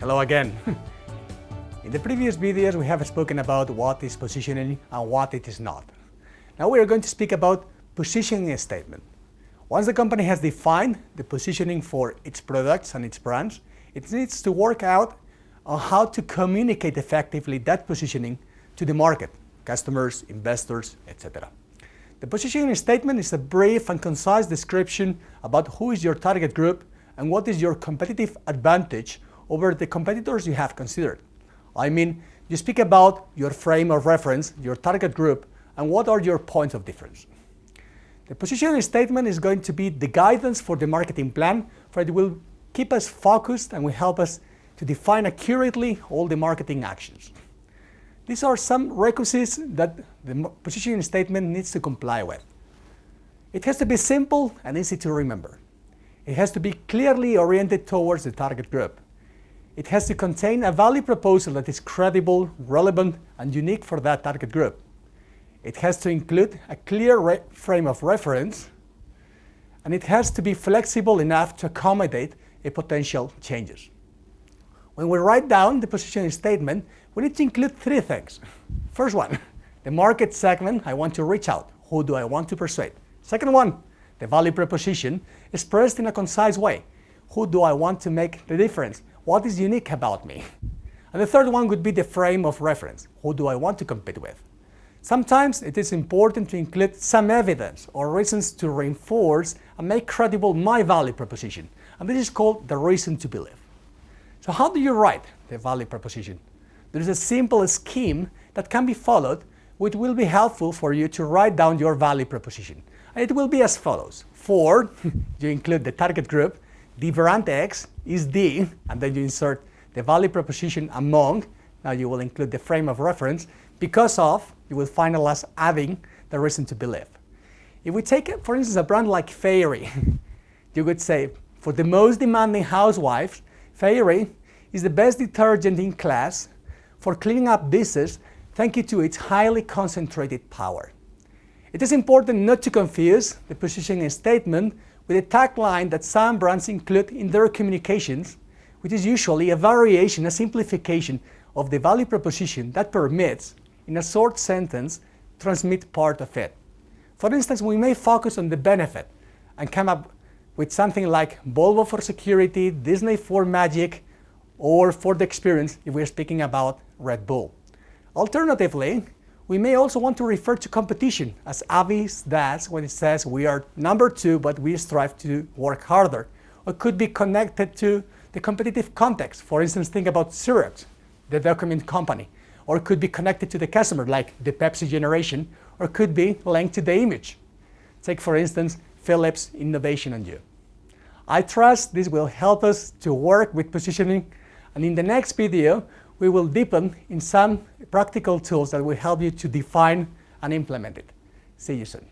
Hello again. In the previous videos we have spoken about what is positioning and what it is not. Now we are going to speak about positioning statement. Once the company has defined the positioning for its products and its brands, it needs to work out on how to communicate effectively that positioning to the market, customers, investors, etc. The positioning statement is a brief and concise description about who is your target group and what is your competitive advantage over the competitors you have considered. I mean, you speak about your frame of reference, your target group, and what are your points of difference. The positioning statement is going to be the guidance for the marketing plan, for it will keep us focused and will help us to define accurately all the marketing actions. These are some requisites that the positioning statement needs to comply with. It has to be simple and easy to remember. It has to be clearly oriented towards the target group. It has to contain a value proposal that is credible, relevant, and unique for that target group. It has to include a clear frame of reference, and it has to be flexible enough to accommodate potential changes. When we write down the positioning statement, we need to include three things. First one, the market segment I want to reach out. Who do I want to persuade? Second one, the value proposition expressed in a concise way. Who do I want to make the difference? What is unique about me? And the third one would be the frame of reference. Who do I want to compete with? Sometimes it is important to include some evidence or reasons to reinforce and make credible my value proposition. And this is called the reason to believe. So how do you write the value proposition? There is a simple scheme that can be followed, which will be helpful for you to write down your value proposition. And it will be as follows. For, you include the target group, the brand X is the, and then you insert the value proposition among. Now you will include the frame of reference. Because of, you will finalize adding the reason to believe. If we take, for instance, a brand like Fairy, you could say, for the most demanding housewives, Fairy is the best detergent in class for cleaning up dishes thanks to its highly concentrated power. It is important not to confuse the positioning statement with a tagline that some brands include in their communications, which is usually a variation, a simplification of the value proposition that permits, in a short sentence, transmit part of it. For instance, we may focus on the benefit and come up with something like Volvo for security, Disney for magic, or for the experience if we're speaking about Red Bull. Alternatively, we may also want to refer to competition, as Avis does when it says we are number 2, but we strive to work harder. Or it could be connected to the competitive context. For instance, think about Xerox, the document company. Or it could be connected to the customer, like the Pepsi generation, or it could be linked to the image. Take, for instance, Philips Innovation on You. I trust this will help us to work with positioning, and in the next video, we will deepen in some practical tools that will help you to define and implement it. See you soon.